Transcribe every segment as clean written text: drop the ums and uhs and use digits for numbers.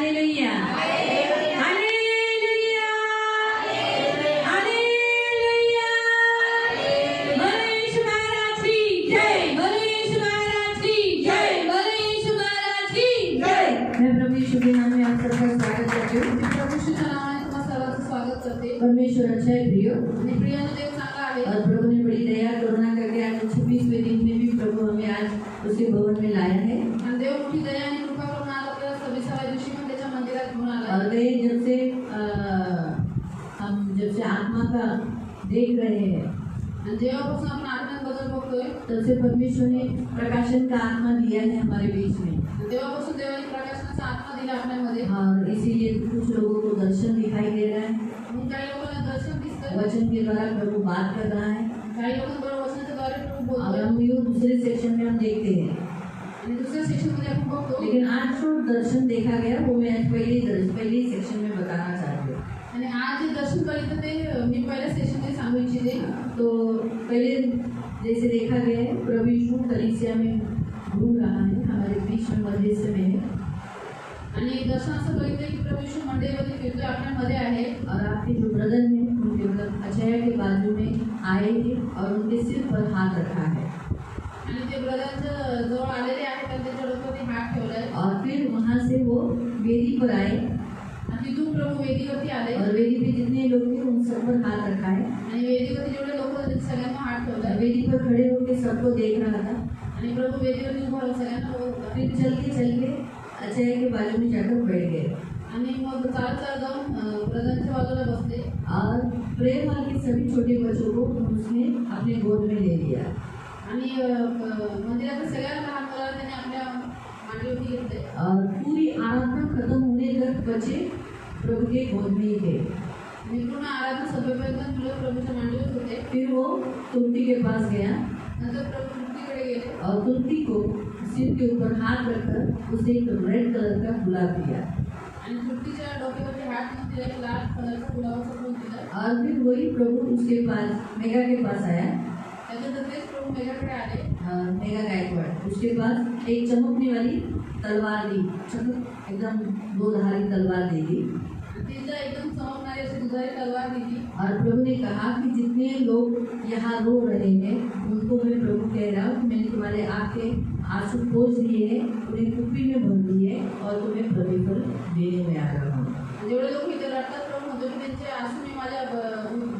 Hallelujah hallelujah hallelujah. Manish Maharaj की जय, मनीष महाराज की जय, मनीष महाराज की जय। मैं प्रभु यीशु के नाम में आप सबका स्वागत करती हूँ। प्रभू यीशुच्या नावाने तुम्हा सर्वांचं स्वागत करते। परमेश्वर अच्छा है प्रियो, आणि प्रियानो देव चांगला आहे और प्रभु ने बड़ी दया करुणा करके आज 26वें दिन में भी प्रभु हमें आज उसके भवन में लाया है। आणि देव मोठी दया आणि कृपा करून आज आपल्याला 26व्या दिवशी पण त्याच्या मंदिरात घेऊन आला। और वे जब से आत्मा का देख रहे हैं, आणि जेव्हापासून आपण आत्म्यात बदल बघतोय तब से परमेश्वर ने प्रकाशन का आत्मा दिया है हमारे बीच में। तेव्हापासून देवाने प्रकाशनाचा आत्मा दिला आपल्यामध्ये। और इसीलिए कुछ लोगों को दर्शन दिखाई दे रहा है, म्हणून काही लोकांना दर्शन दिसतंय, वचन के द्वारा प्रभु बात कर रहा है। काही लोकांबरोबर वचनाच्या द्वारे प्रभू और बोलतोय। हम ये दूसरे सेक्शन में हम देखते हैं, आणि दुसऱ्या सेक्शन मध्ये आपण बघतो। लेकिन आज जो दर्शन देखा गया वो मैं आज पहले सेक्शन में बताना चाहती हूँ। आणि आज जे दर्शन बघितलं ते मी पहिल्या सेशन मध्ये सांगू इच्छिते। तो पहले जैसे देखा गया है, प्रभु यीशु कलीसिया में घूम रहा है, हमारे बीच में मध्य में है। आणि दर्शन असं बघितलं की प्रभु यीशु मंदिरामध्ये फिरतोय, आपल्यामध्ये आहे। और आपके जो ब्रदर हैं उनके अक्षय के बाजू में आए थे और उनके सिर पर हाथ रखा है। आणि ते ब्रदरच्या जवळ आलेले आहेत आणि त्याच्या डोक्यावरती हात ठेवलाय। और फिर वहाँ से वो वेदी पर आए आणि तिथून प्रभू वेदीवरती आले और वेदी पे जितने लोग थे उन सब पर हाथ रखा है। आणि वेदीवरती जेवढे लोक होते सगळ्यांना हात ठेवलाय। वेदी पर खड़े होकर सबको देख रहा था। आणि प्रभू वेदीवरती उभा राहून सगळ्यांना बघत होता। फिर चल के अक्षय के बाजू में जाकर बैठ गए आणि मग चालत जाऊन ब्रदरच्या बाजूला बसले और प्रेम के सभी छोटे बच्चों को उसने अपने गोद में ले लिया। आणि मंदिरातील सगळ्या लहान मुलांना त्याने आपल्या मांडीवरती घेतले। और पूरी आराधना खत्म होने तक बच्चे प्रभु के गोद में ही थे। आणि पूर्ण आराधना सभेपर्यंत मुलं प्रभूच्या मांडीवर होते। फिर वो तुलसी के पास गया नंतर प्रभू तुलसीकडे गेले और तुलसी को सिर के ऊपर हाथ रखकर उसे एक रेड कलर का गुलाब दिया। आणि तुलसीच्या डोक्यावरती हात ठेवून तिला एक लाल कलरचा गुलाबाचा फूल दिला। और फिर वही प्रभु उसके पास मेघा के पास आया। त्याच्यानंतर तेच प्रभू मेघाकडे आले। मेघा गायकवाड़ उसके पास एक चमकने वाली तलवार दी, चमक एकदम दो धारी तलवार दे दी। तिला एकदम चमकणारी अशी दुधारी तलवार दिली। और प्रभु ने कहा कि जितने लोग यहाँ रो रहे हैं उनको मैं प्रभु कह रहा हूँ, मैंने तुम्हारे आंखें आंसू पोंछ लिए हैं, उन्हें कुप्पी में भर दिए और तुम्हें प्रतिफल देने में आ रहा हूँ। जेवढे लोक इथे रडतात प्रभू म्हणतो की त्यांचे आंसू मी माझ्या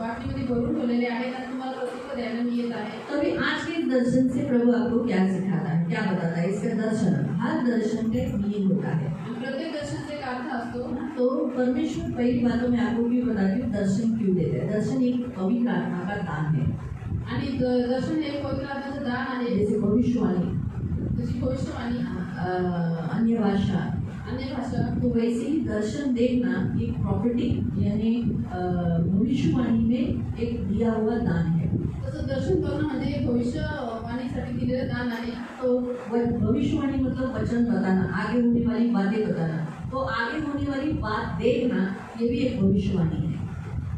बाटलीमध्ये भरून ठेवलेले आहेत आणि तुम्हाला प्रतिफल द्यायला मी येत आहे। तो अभी आज के दर्शन से प्रभु आपको क्या सिखाता है, क्या बताता है? इसका दर्शन, हर दर्शन का एक मीनिंग होता है। प्रत्येक दर्शनाचा एक अर्थ असतो। तो परमेश्वर पहली बातों में आपको क्यों बताती हूँ, दर्शन क्यों देता है? दर्शन एक पवित्र आत्मा का दान है। आणि दर्शन हे पवित्र आत्म्याचं दान आहे। जैसे भविष्यवाणी, जशी भविष्यवाणी, अन्य भाषा, अन्य भाषा, तो वैसे ही दर्शन देखना एक प्रॉफिटिक यानी भविष्यवाणी में एक दिया हुआ दान है। तसं दर्शन करणं म्हणजे भविष्यवाणीसाठी दिलेलं दान आहे। तो भविष्यवाणी मतलब वचन बताना, आगे होने वाली बातें बताना। तो आगे होने वाली बात देखना ये भी एक भविष्यवाणी है।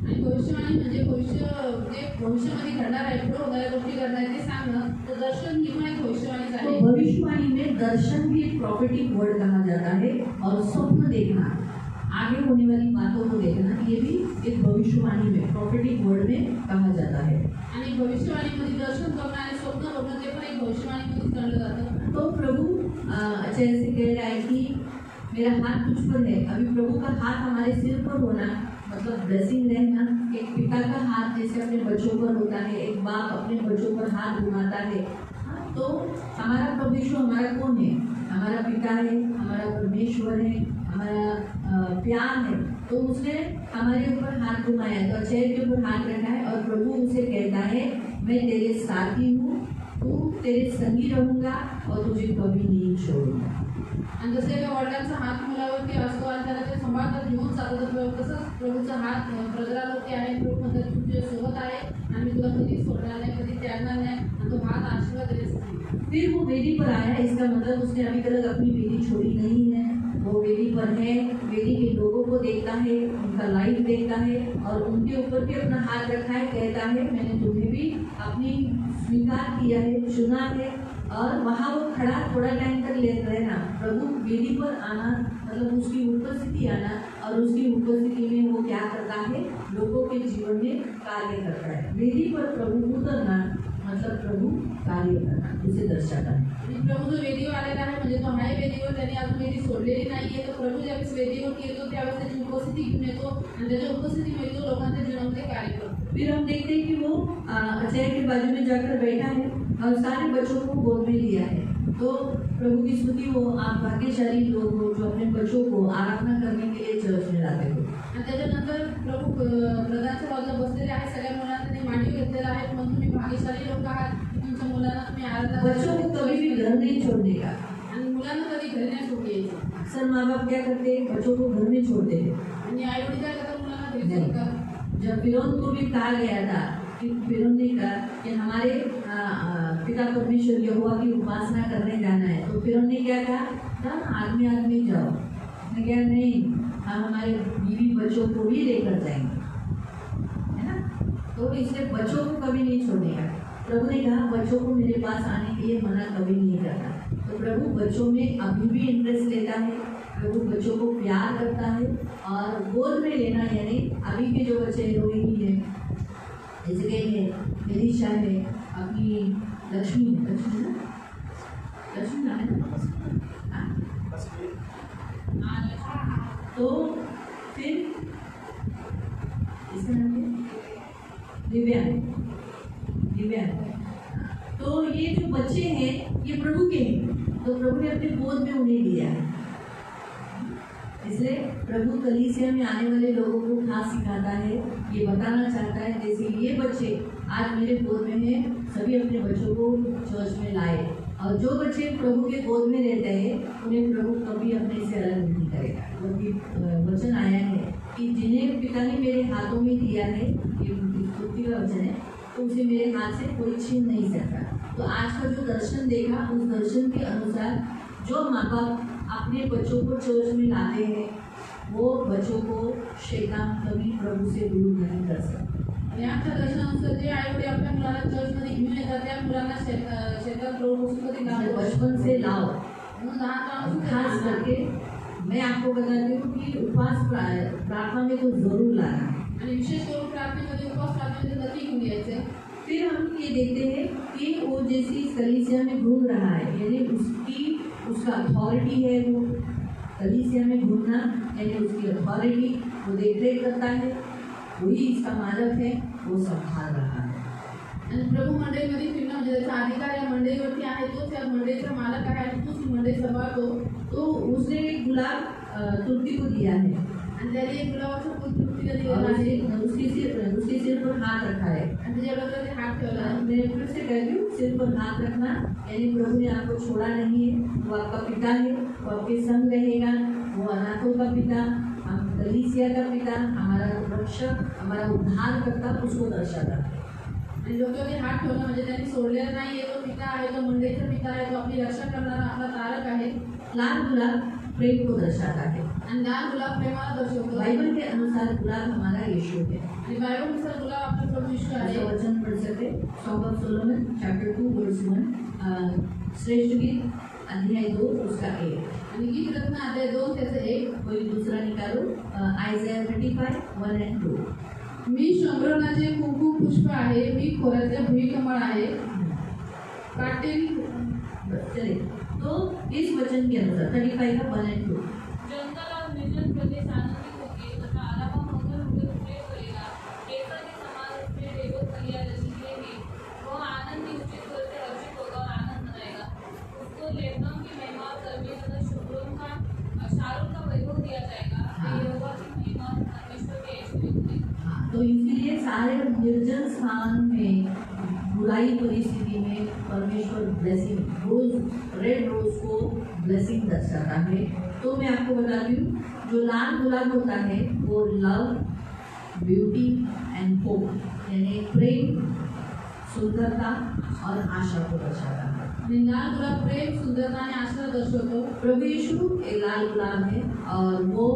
आणि भविष्यवाणी म्हणजे भविष्यामध्ये घडणार आहे, पुढे होणाऱ्या गोष्टी घडणार आहे ते सांगणं। तर दर्शन ही पण एक भविष्यवाणीच आहे। तो भविष्यवाणी में दर्शन भी एक प्रॉफिटिक वर्ड कहा जाता है और स्वप्न देखना, आगे होने वाली बातों को देखना, ये भी एक भविष्यवाणी में प्रॉफिटिक वर्ड में कहा जाता है। आणि भविष्यवाणीमध्ये दर्शन करणं आणि स्वप्न बघणं ते पण एक भविष्यवाणीमध्ये गणलं जातं। तो प्रभु अच्छा ऐसे कह रहा है कि मेरा हाथ तुझ पर है। अभी प्रभु का हाथ हमारे सिर पर होना मतलब ब्लेसिंग रहना। एक पिता का हाथ जैसे अपने बच्चों पर होता है, एक बाप अपने बच्चों पर हाथ घुमाता है। तो हमारा परमेश्वर हमारा कौन है? हमारा पिता है, हमारा परमेश्वर है, हमारा प्यार है। तो उसने हमारे ऊपर हाथ घुमाया, तो अक्षय के ऊपर हाथ रखा है और प्रभु उसे कहता है मैं तेरे साथी हूँ, तू तेरे संगी रहूँगा और तुझे कभी नहीं छोड़ूंगा। आणि जसे एका वडिलांचा हात मुलावरती असतो आणि त्याला ते सांभाळतात, घेऊन चालतात, तसंच प्रभूचा हात ब्रदरावरती आहे। प्रभू म्हणतात तू तुझ्या सोबत आहे आणि मी तुला कधी सोडणार नाही, कधी त्यागणार नाही, आणि तो हात आशीर्वाद देण्यासाठी। फिर वो वेदी पर आया, इसका मतलब उसने अभी तक अपनी वेदी छोड़ी नहीं है। वो वेदी पर है, वेदी के लोगों को देखता है, उनका लाइफ देखता है और उनके ऊपर भी अपना हाथ रखा है, कहता है मैंने तुम्हें भी अपनी स्वीकार किया है, चुना है और वहाँ वो खड़ा थोड़ा टाइम तक ले रहना, प्रभु वेदी पर आना, मतलब उसकी उपस्थिति आना, और उसकी उपस्थिति में वो क्या करता है, लोगों के जीवन में कार्य करता है। वेदी पर प्रभु उतरना मतलब प्रभु कार्य करना, उसे दर्शाता है। प्रभू जो वेदीवर आलेला आहे म्हणजे तो आहे वेदीवर, त्यांनी अजून वेदी सोडलेली नाहीये. तर प्रभू ज्यावेळेस वेदीवर येतो त्यावेळेस त्याची उपस्थिती घेऊन येतो आणि त्याच्या उपस्थितीमध्ये तो लोकांच्या जीवनामध्ये कार्य करतो. फिर हम देखते हैं कि वो अजय के बाजू में जाकर बैठा है और सारे बच्चों को गोद में लिया है। तो प्रभु की स्तुति हो, आप भाग्यशाली लोग हो जो अपने बच्चों को आराधना करने के लिए चर्च में लाते हो। आणि त्याच्यानंतर प्रभू प्रधानच्या बाजूला बसलेले आहे, सगळ्या मुलांना त्यांनी मांडी घेतलेला आहे. म्हणून तुम्ही भाग्यशाली लोक आहात, तुमच्या मुलांना तुम्ही आराधना बच्चों को कभी भी घर नहीं छोड़ने का। आणि मुलांना कधी घरी नाही सोडून यायचं. अक्सर माँ बाप क्या करते हैं, बच्चों को घर में छोड़ते हैं। आणि आई वडील काय करतात, मुलांना घरी नहीं। सोडतात. जब फिरौन को भी कहा गया था कि फिरौन ने कहा कि हमारे पिता परमेश्वर यहोवा की उपासना करने जाना है, तो फिरौन ने क्या कहा था, आदमी आदमी जाओ। उसने कहा नहीं, हम हमारे बीवी बच्चों को भी लेकर जाएंगे, है ना। तो इसलिए बच्चों को कभी नहीं छोड़ने का। प्रभु ने कहा बच्चों को मेरे पास आने के लिए मना कभी नहीं करना। तो प्रभु बच्चों में अभी भी इंटरेस्ट लेता है, प्रभु बच्चों को प्यार करता है। और गोद में लेना यानी अभी के जो बच्चे रोहिणी है, जैसे कि एलिशा है, अपनी लक्ष्मी ना, लक्ष्मी नाम है ना, तो फिर इसका नाम क्या, दिव्या। तो ये जो बच्चे हैं ये प्रभु के हैं, तो प्रभु ने अपने गोद में उन्हें लिया है। इसलिए प्रभु कलीसिया में आने वाले लोगों को खास सिखाता है, ये बताना चाहता है जैसे ये बच्चे आज मेरे गोद में हैं, सभी अपने बच्चों को चर्च में लाए। और जो बच्चे प्रभु के गोद में रहते हैं उन्हें प्रभु कभी अपने से अलग नहीं करेगा। क्योंकि वचन आया है कि जिन्हें पिता ने मेरे हाथों में दिया है, ये स्तुति का वचन है, तो उसे मेरे हाथ से कोई छीन नहीं सकता। तो आज का जो दर्शन देखा, उस दर्शन के अनुसार जो माँ बाप अपने बच्चों को चर्च में लाते हैं, वो बच्चों को शैतान कभी प्रभू से दूर नहीं कर सकता। आणि आमच्या दर्शनानुसार जे आई वडील आपल्या मुलाला चर्चमध्ये घेऊन येतात, त्या मुलांना शैतान प्रभूपासून कधी लांब तो बचपन से लाओ। म्हणून लहानपणापासून खास करके मैं आपको बताती हूँ कि उपवास प्रार्थना में तो जरूर लाना। आणि विशेष करून प्रार्थनेमध्ये उपवास प्रार्थनेमध्ये नक्की घेऊन यायचे। फिर हम ये देखते हैं कि वो जैसी कलीसिया में घूम रहा है, यानी उसका अथॉरिटी है, वो कलीसिया में घूमना यानी उसकी अथॉरिटी, वो देखरेख करता है, वही इसका मालक है, वो संभाल रहा है। आणि प्रभू मंडळीमध्ये फिरणं म्हणजे त्याचा अधिकार या मंडळीवरती आहे, तोच या मंडळीचा मालक आहे आणि तोच ही मंडळी सांभाळतो. तो उसने एक गुलाब तुलसी को दिया है आणि त्याने एक गुलाबाचं फूल तृप्तीला दिलेलं और आहे उसके सिर पर हाथ रखा है। आणि त्याच्या डोक्यावरती हात ठेवला आहे. मैं फिर से कहती हूँ, सिर पर हाथ रखना यानी प्रभु ने आपको छोड़ा नहीं है, वो आपका पिता है, वो आपके संग रहेगा, वो अनाथों का पिता, हम कलीसिया का पिता, हमारा रक्षक, हमारा उद्धारकर्ता, उसको दर्शाता है। आणि डोक्यावरती हात ठेवणं म्हणजे त्यांनी सोडलेला नाही आहे, तो पिता आहे, तो मंडळीचा पिता आहे, तो आपली रक्षा करणारा आपला तारक आहे. लाल गुलाब प्रेम को दर्शाता है। आणि लाल गुलाब प्रेमाला दर्शवतो. बाइबल के अनुसार गुलाब हमारा यीशु है। आणि बायबलनुसार गुलाब आपला प्रभू यीशु आहे. ऐसा वचन पढ़ सकते Song of Solomon chapter 2 verse 1, श्रेष्ठ गीत अध्याय 2 उसका 1, आणि गीत रत्न अध्याय 2 त्याचं 1. कोई दूसरा निकालो, आयजाया 35 1 and 2। मी शंभरणाचे कुंकुम पुष्प आहे, मी खोऱ्याचे भुईकमळ आहे. काटेरी चले तो इस वचन के अनुसार 35 का 1 and 2। जंगल और निर्जन प्रदेश आनंदित होंगे तथा आलापा होकर उनके टुकड़े करेगा। केसर के समान उसमें रेगो फलियां निकलेंगी। वह आनंद ऊंचे स्वर से हर्षित होगा और आनंद मनाएगा। उसको लेबनोन की महिमा और कर्मी तथा शुभ्रोन का शारोन का वैभव दिया जाएगा। यहोवा की महिमा और परमेश्वर के ऐश्वर्य होंगे। हाँ, तो इसीलिए सारे निर्जन स्थान में बुराई परिस्थिति में परमेश्वर ब्लेसिंग, रोज रेड रोज को ब्लेसिंग दर्शाता है। तो मैं आपको बताती हूँ, जो लाल गुलाब होता है वो लव, ब्यूटी एंड होप यानी प्रेम, सुंदरता और आशा को दर्शाता है। आणि लाल गुलाब प्रेम, सुंदरता आणि आशा दर्शवतो. प्रभु यीशु एक लाल गुलाब है और वो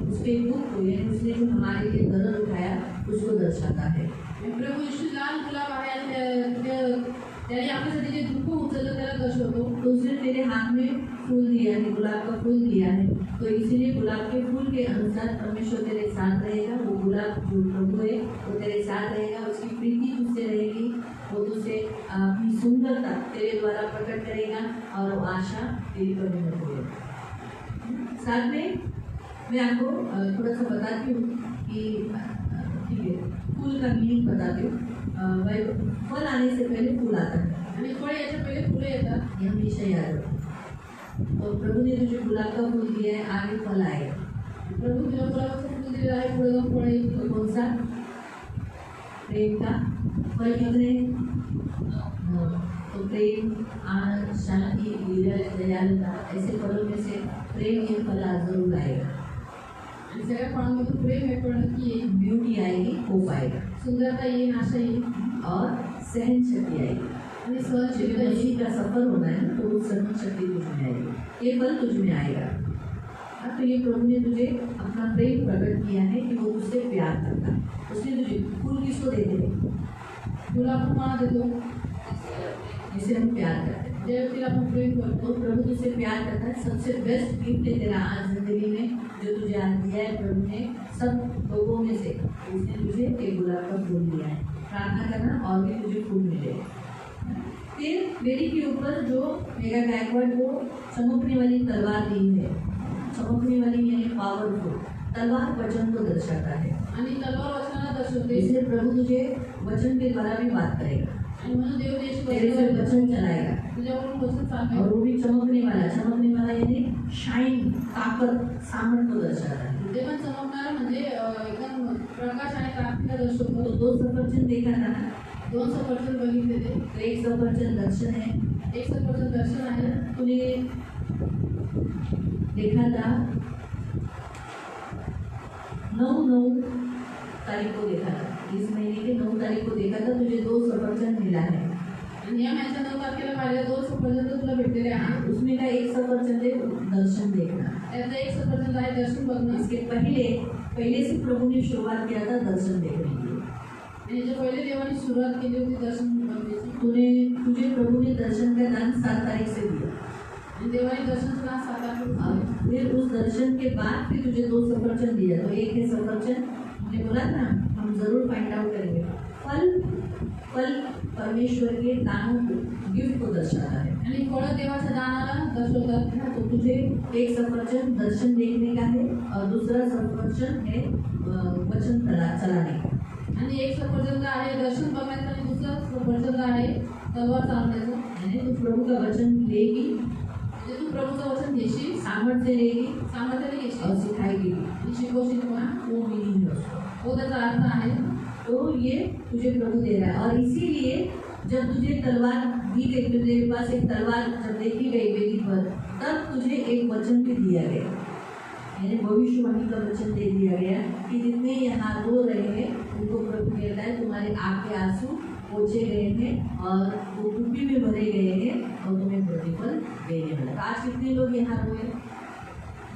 उसके दुख को यानी उसने जो हमारे लिए दर्द उठाया उसको दर्शाता है। प्रभू यीशु लाल गुलाब आहे आणि त्याने आपल्यासाठी जे दुःख उचललं त्याला दर्शवतो. तो उसने तेरे हाथ में फूल दिया है, गुलाब का फूल दिया है, तो इसीलिए गुलाब के फूल के अनुसार परमेश्वर तेरे साथ रहेगा। वो गुलाब जो प्रभु है वो तेरे साथ रहेगा, उसकी प्रीति तुझसे रहेगी, वो तुझसे अपनी सुंदरता तेरे द्वारा प्रकट करेगा और वो आशा तेरी परिणत होगी। साथ में मैं आपको थोड़ा सा बताती हूँ कि ठीक है, फूल का मीनिंग बताती हूँ। फल आने से पहले फूल आता है, आणि फळ याच्या पहिले फुलं येतात. ये हमेशा याद रखो। तो प्रभु ने तुझे गुलाब का फूल दिया है, आगे फल आएगा। प्रभू तुला गुलाबाचं फूल दिलेलं आहे, पुढे जाऊन फळ येईल. तो कौन सा? प्रेम का फल कितने? तो प्रेम, आनंद, शांति, धीरज, दयालुता, ऐसे फलों में से प्रेम ये फल जरूर आएगा। आणि सगळ्या फळांमधून प्रेम आहे, पण नक्की येईल. ब्यूटी आएगी, होप आएगा सुंदरता येईल, आशा येईल और सहन शक्ति आएगी। आणि जब सहनशीलता येईल. मसीह का सफर होना है ना, तो वो सहन शक्ति तुझ में आएगी, ये फल तुझ में आएगा। तो ये प्रभु ने तुझे अपना प्रेम प्रकट किया है कि वो तुझसे प्यार करता है। उसने तुझे फूल किसको देते हैं? गुलाब कोणाला देतो? जिसे हम प्यार करते हैं। ज्या व्यक्तीला आपण प्रेम करतो. तो प्रभु तुझसे प्यार करता है। सबसे बेस्ट गिफ्ट है तेरा आज जिंदगी में जो तुझे आज दिया है प्रभु ने, सब लोगों में से उसने तुझे एक गुलाब का फूल दिया है। प्रार्थना करना और भी तुझे फूल मिले। फिर बेरी के ऊपर जो मेगा गायकवाड को चमकने वाली तलवार दी है, चमकने वाली यानी पावरफुल तलवार वचन को दर्शाता है। आणि तलवार वचनाला दर्शवते. इसलिए प्रभु तुझे वचन के द्वारा भी बात करेगा, आणि म्हणून देव देश तेरे से वचन चलाएगा तुझ्यावरून वचन चालणार. और वो भी चमकने वाला यानी शाइन, ताकत, सामर्थ को दर्शाता है। ते पण चमकणार म्हणजे एकदम प्रकाश आणि ताकदीला दर्शवतो. तो दो सफरचंद देखा था ना, 2 सफरचंद बघितले ते. तो एक सफरचंद दर्शन है, एक सफरचंद दर्शन आहे. तूने देखा था 9 तारीख को देखा था, इस महीने के 9 तारीख को देखा था, तुझे 2 सफरचंद मिला है। आणि या महिन्याच्या 9 तारखेला पाहिजे 2 सफरचंद तुला भेटलेले आहे. उसमें का एक सफरचंद है दर्शन देखना। त्यातलं एक सफरचंद आहे दर्शन बघणं. इसके पहले से प्रभु ने शुरुआत किया था दर्शन देखने की। आणि याच्या पहिले देवाने सुरुवात केली होती दर्शन बघण्याची. तुझे प्रभु ने दर्शन का दान 7 तारीख से दिया। आणि देवाने दर्शन सुद्धा 7 तारखेला अब फिर उस दर्शन के बाद फिर तुझे 2 सफरचंद दिया। तो एक है सफरचंद, मुझे बोला ना हम जरूर फाइंड आउट करेंगे। फल परमेश्वर के दानों को, गिफ्ट को दर्शाता है। आणि फळं देवाच्या दानाला दर्शवतात. तो तुझे एक सफरचंद दर्शन देखने का है और दूसरा सफरचंद है वचन चलाने का। आणि एक सफरचंद आहे दर्शन बघण्याचं आणि दुसरं सफरचंद आहे तलवार चालण्याचं. यानी तू प्रभु का वचन लेगी, म्हणजे तू प्रभूचं वचन घेशील, सामर्थ्य लेगी सामर्थ्याने और घेशील सिखाएगी भी। आणि शिकवशील पण. वो मीनिंग है उसका। तो त्याचा अर्थ आहे. तो ये तुझे प्रभु दे रहा है और इसीलिए जब तुझे तलवार दी गई, तो तेरे पास एक तलवार जब देखी गई वेदी पर, तब तुझे एक वचन भी दिया गया, यानी भविष्यवाणी का वचन दे दिया गया कि जितने यहाँ रो रहे हैं उनको प्रभु कहता है तुम्हारे आंख के आंसू पोछे गए हैं और वो कुप्पी में भरे गए हैं और तुम्हें प्रतिफल देने वाला। आज कितने लोग यहाँ रोए?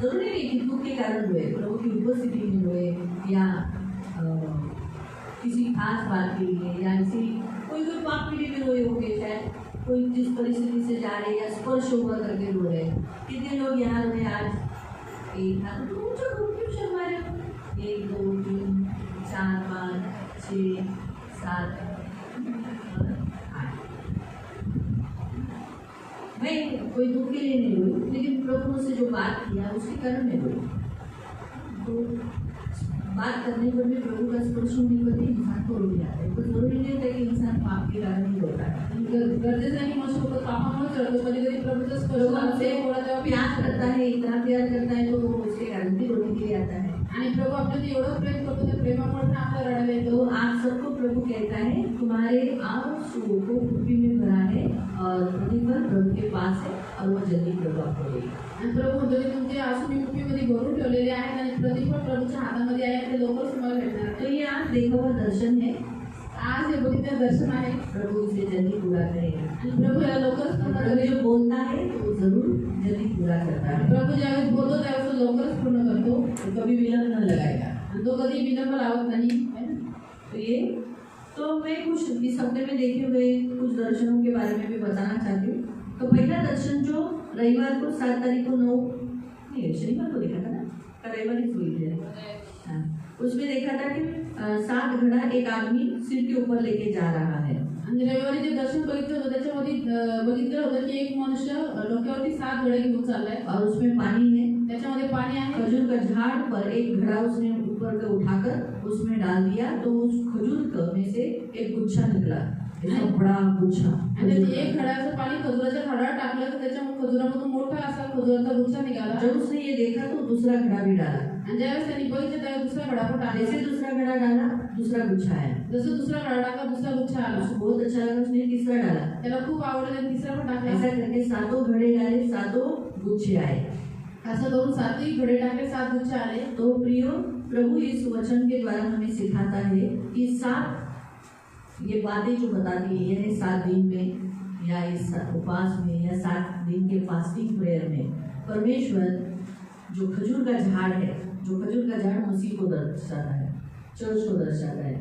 जरूरी नहीं कि दुख के कारण रोए, प्रभु की उपस्थिति में रोए या किसी खास बात के लिए या किसी कोई पाप के लिए भी रोए होंगे, शायद कोई जिस परिस्थिति से जा रहे या स्पर्श होकर करके रो रहे। कितने लोग यहाँ रोए आज? एक हाथ तो ऊंचा ग्रुप क्यों शर्मा रहे हो? 1 2 3 4 5 6 7 8। मैं कोई दुख के लिए नहीं रोई, लेकिन प्रभु से जो बात किया उसके कारण मैं रोई। तो बात करने पर भी प्रभु का स्पर्श होने पर भी इंसान को रो जाता है। तो जरूरी नहीं होता कि इंसान पाप के कारण ही रोता है। गरजेचं नाही मनुष्य पापामुळे चढतो. कधी कधी प्रभूचा स्पर्श प्रभु होतो, हमसे थोडा तेव्हा प्यार करता है, इतना प्यार करता है तो वो उसके कारण भी रोने के लिए आता है। आणि प्रभू आपल्याला एवढं प्रेम करतो, त्या प्रेमामुळे पण आपल्याला रडायला येतो. तो आप सबको प्रभु कहता है तुम्हारे आंसुओं को कुप्पी में भरा है और प्रतिफल प्रभु के पास है और वो जल्दी प्रभु आपको देगा। आणि प्रभू म्हणतो की तुमचे आंसू मी कुप्पीमध्ये भरून ठेवलेले आहेत आणि प्रतिफल प्रभूच्या हातामध्ये आहे, ते लवकरच तुम्हाला भेटणार. तो ये आज देखा हुआ दर्शन है, आज हे बघितलं दर्शन आहे प्रभु इसे जल्दी पूरा करेगा। आणि प्रभू याला लवकरच पूर्ण प्रभु करेल. जो बोलता है तो वो जरूर जल्दी पूरा करता है। प्रभू ज्यावेळेस बोलतो त्यावेळेस तो लवकरच पूर्ण करतो तो कभी विलंब न लगाएगा। आणि तो कधी विलंब लावत नाही. तो ये तो मैं कुछ इस हफ्ते में देखे हुए कुछ दर्शनों के बारे में भी बताना चाहती हूँ। तो पहला दर्शन जो रविवार को 7 तारीख को 9 नहीं शनिवार को देखा था ना, रविवार ही हुई थी। हाँ, उसमें देखा था कि 7 घड़ा एक आदमी सिर के ऊपर लेके जा रहा है। आणि रविवारी जे दर्शन बघितलं होतं त्याच्यामध्ये बघितलं होतं की एक मनुष्य डोक्यावरती 7 घडे घेऊन चाललाय और उसमें पानी है, त्याच्यामध्ये पाणी आहे। खजूर का झाड़ पर एक घड़ा उसने ऊपर का उठाकर उसमें डाल दिया, तो उस खजूर का में से एक गुच्छा निकला, ऐसा बड़ा गुच्छा। आणि त्याचे एक घड्याचं पाणी खजुराच्या झाडावर टाकलं तर त्याच्यामुळे खजुरामधून मोठा असा खजुराचा गुच्छा निघाला। जब उसने ये देखा तो दूसरा घड़ा भी डाला, आणि ज्यावेळेस त्यांनी बघितलं त्यावेळेस दुसरा घडा पण टाकला। जैसे दूसरा घड़ा डाला दूसरा गुच्छा आया, जसं दुसरा घडा टाकला दुसरा गुच्छा आला। उसको बहुत अच्छा लगा, उसने तीसरा डाला, त्याला खूप आवडलं आणि तिसरा पण टाकला। ऐसा करके 7 घड़े डाले, 7 गुच्छे आए। असं करून 7 घडे टाकले 7 गुच्छे आले। तो प्रियो, प्रभु इस वचन के द्वारा हमें सिखाता है कि 7 ये बातें जो बताती है, यानी 7 दिन में या इस उपवास में या 7 दिन के फास्टिंग प्रेयर में परमेश्वर जो खजूर का झाड़ है, जो खजूर का झाड़ मसीह को दर्शाता है, चर्च को दर्शाता है।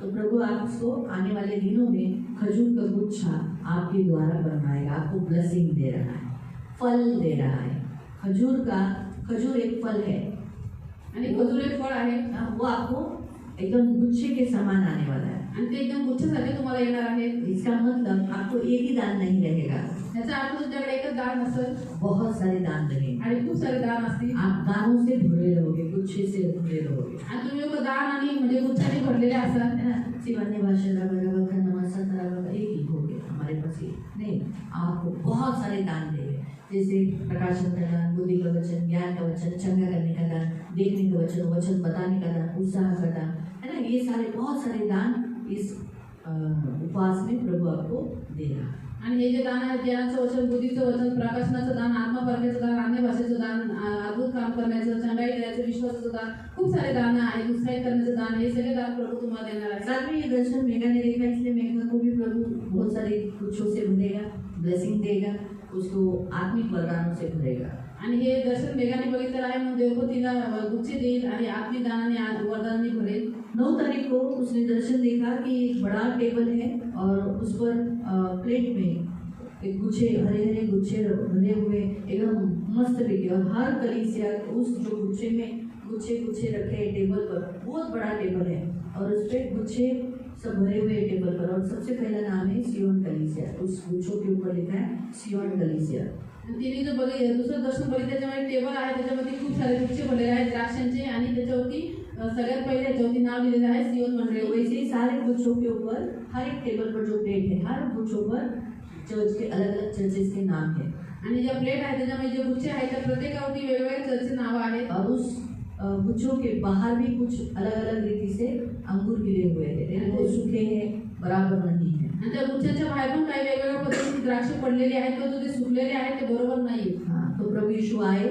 तो प्रभु आप उसको आने वाले दिनों में खजूर का गुच्छा आपके द्वारा बनवाएगा, आपको ब्लेसिंग दे रहा है, फल दे रहा है। खजूर एक फल है आणि खजूर एक फळ आहे वो आपको एकदम गुच्छे के समान आने वाला है। आणि ते एकदम गुच्छासारखे तुम्हाला येणार आहे। इसका मतलब आपको एक ही दान नहीं रहेगा, याचा अर्थ तुमच्याकडे एकच दान नसेल, बहुत सारे दान रहेंगे। आणि खूप सारे दान असतील। आप दानों से भरे रहोगे, गुच्छे से भरे रहोगे, आणि तुम्ही लोक दान आणि म्हणजे गुच्छाने भरलेले असाल, है ना। सिर्फ अन्य भाषा का नमस्कार एक ही हो गया हमारे पास, ही नहीं, आपको बहुत सारे दान देंगे, जैसे प्रकाशन का दान, बुद्धि का वचन, ज्ञान का वचन, चंगा करने का दान, देखने का वचन, वचन बताने का दान, उत्साह का दान, है ना। ये सारे बहुत सारे दान इस उपवास में प्रभु आपको दे रहा है। आणि हे जे दान आहे, ज्ञानाचं वचन, बुद्धीचं वचन, प्रकाशनाचं दान, आत्मपर्गाचं दान, अन्य भाषेचं दान, अद्भुत काम करण्याचं, चंगाई देण्याचं, विश्वासाचं दान, खूप सारे दान आहेत, उत्साहित करण्याचं दान, हे सगळे दान प्रभु तुम्हाला देणार आहे। साथ में ये दर्शन मेघा ने देखा, इसलिए मेघा को भी प्रभु बहुत सारे गुच्छों से भरेगा, ब्लेसिंग देगा, उसको आत्मिक वरदानों से भरेगा। आणि हे दर्शन मेघाने बघितलेलं आहे, मग देव तिला गुच्छे देईल आणि आत्मिक दानाने वरदानाने भरेल। 9 तारीख को उसने दर्शन देखा कि एक बड़ा टेबल है और उस पर प्लेट में एक गुच्छे, हरे हरे गुच्छे भरे हुए एकदम मस्त लगे, और हर कलीसिया उस जो गुच्छे में गुच्छे रखे हैं टेबल पर, बहुत बड़ा टेबल है और उस पर गुच्छे सब भरे हुए टेबल पर, और सबसे पहला नाम है सियोन कलीसिया, उस गुच्छों के ऊपर लिखा है सियोन कलीसिया। तिने जो दुसरं दर्शन बघितलं त्याच्यामध्ये टेबल आहे, त्याच्यामध्ये खूप सारे गुच्छे भरलेले आहेत द्राक्षांचे, आणि त्याच्यावरती सगळ्यात पहिले त्याच्यावरती नाव लिहिलेलं आहे सियोन मंडळी। वैसे ही सारे गुच्छों के ऊपर, हर एक टेबल पर जो प्लेट है, हर गुच्छों पर चर्च के अलग अलग चर्चेस के नाम है, आणि ज्या प्लेट आहे त्याच्यामध्ये जे गुच्छे आहेत त्या प्रत्येकावरती वेगवेगळ्या चर्चचे नाव आहेत। और उस गुच्छों के बाहर भी कुछ अलग अलग रीति से अंगूर गिरे हुए हैं, वो सूखे हैं, बराबर नहीं है। आणि त्या गुच्छाच्या बाहेर पण काही वेगवेगळ्या पद्धतीने द्राक्ष पडलेली आहेत, तर ते सुकलेले आहेत ते बरोबर नाही। हाँ, तो प्रभु यीशु आए,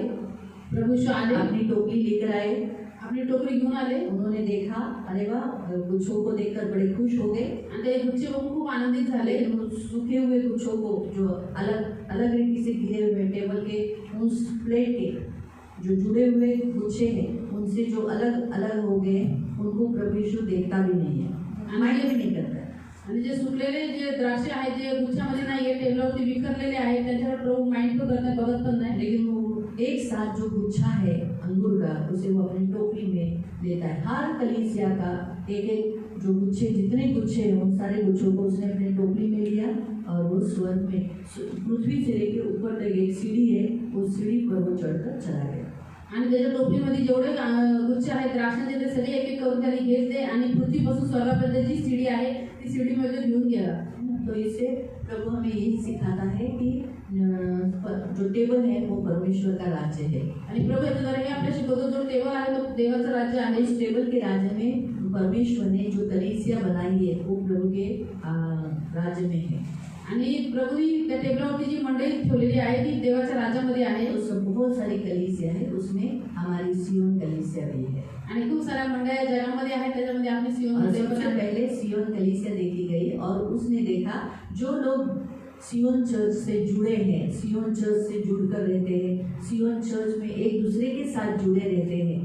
प्रभु यीशु आले, अपनी टोकरी लेकर आए, अपनी टोकरी घेऊन आले, उन्होंने देखा, अरे वाह, गुच्छों को देखकर बड़े खुश हो गए, आणि ते गुच्छे बघून खूप आनंदित झाले। लेकिन उन सूखे हुए गुच्छों को जो अलग अलग रीति से गिरे हुए टेबल के, उस प्लेट के जो जुड़े हुए गुच्छे हैं, उनसे जो अलग अलग हो गए, उनको प्रभु यीशु देखता भी नहीं है, माइंड भी नहीं करता है। आणि जे सुकलेले जे द्राक्ष आहेत जे गुच्छामध्ये नाहीये, टेबलावरती विखरलेले आहेत, त्यांच्यावर प्रभु माइंड पण करत नाही, बघत पण नाही। लेकिन वो एक साथ जो गुच्छा है अंगूर का, उसे वो अपनी टोकरी में लेता है। हर कलीसिया का एक एक जो गुच्छे, जितने गुच्छे हैं उन सारे गुच्छों को उसने अपनी टोकरी में लिया, और वो स्वर्ग में, पृथ्वी से लेकर ऊपर तक एक सीढ़ी है, उस सीढ़ी पर वो चढ़कर चला गया। आणि त्याच्या टोपलीमध्ये जेवढे गुच्छ आहेत द्राक्षांचे ते सगळे एक एक करून त्यांनी घेतले, आणि पृथ्वीपासून स्वर्गापर्यंत जी सीढ़ी आहे ती सीढ़ीमध्ये घेऊन गेला। तो इससे प्रभु हमें यही सिखाता है कि जो टेबल है वो परमेश्वर का राज्य है, आणि प्रभु याच्या द्वारे हे आपल्या शिकवतो, जो टेबल आहे तो देवाचं राज्य आहे। इस टेबल के राज्य में परमेश्वर ने जो कलीसिया बनाई है वो प्रभु के राज्य में है, आणि प्रभुनी त्या टेबलावरती जी मंडळी ठेवलेली आहे ती देवाच्या राज्यामध्ये आहे। तो सब बहुत सारी कलीसिया है, उसमें हमारी सियोन कलीसिया भी है, आणि खूप साऱ्या मंडळ्या जगामध्ये आहेत, त्याच्यामध्ये आपली सियोन और देव सबसे आहे। पहले सियोन कलीसिया देखी गई, और उसने देखा जो लोग सियोन चर्च से जुड़े हैं, सियोन चर्च से जुड़कर रहते हैं, सियोन चर्च में एक दूसरे के साथ जुड़े रहते हैं,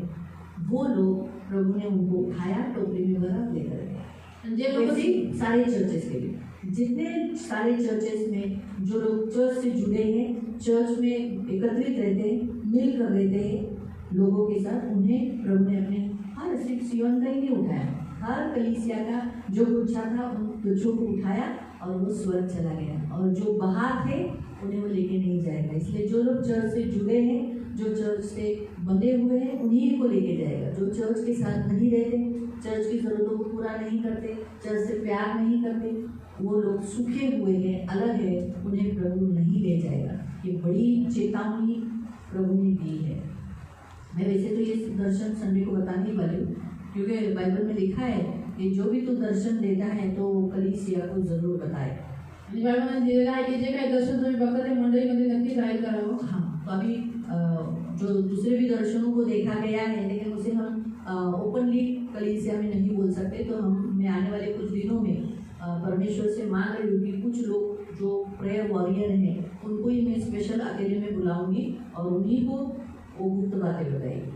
वो लोग प्रभु ने उनको उठाया, टोकरी में भरा, लेकर गया। जे लोग वैसे ही सारे चर्चेस के लिए, जितने सारे चर्चेस में जो लोग चर्च से जुड़े हैं, चर्च में एकत्रित रहते हैं, मिलकर रहते हैं लोगों के साथ, उन्हें प्रभु ने अपने हर सिर्फ सियोन का ही नहीं उठाया, हर कलीसिया का जो गुच्छा था उन तुच्छों को उठाया और वो स्वर्ग चला गया, और जो बाहर थे उन्हें वो लेके नहीं जाएगा। इसलिए जो लोग चर्च से जुड़े हैं, जो चर्च से बंधे हुए हैं, उन्हीं को लेके जाएगा। जो चर्च के साथ नहीं रहते, चर्च की जरूरतों को पूरा नहीं करते, चर्च से प्यार नहीं करते, वो लोग सूखे हुए हैं, अलग है, उन्हें प्रभु नहीं ले जाएगा। ये बड़ी चेतावनी प्रभु ने दी है। मैं वैसे तो ये दर्शन संडे को बताने ही वाली हूँ, क्योंकि बाइबल में लिखा है कि जो भी तू दर्शन देता है तो कलीसिया को जरूर बताए। आणि बायबलमध्ये दिलेलं आहे की जे काही दर्शन तुम्ही बघता ते मंडळीमध्ये नक्की जाहीर करावं। हाँ, तो अभी जो दूसरे भी दर्शनों को देखा गया है, लेकिन उसे हम ओपनली कलीसिया में नहीं बोल सकते, तो मैं आने वाले कुछ दिनों में परमेश्वर से मांग रही हूँ कि कुछ लोग जो प्रेयर वॉरियर हैं उनको ही मैं स्पेशल अकेले में बुलाऊंगी और उन्हीं को वो गुप्त बातें बताएगी।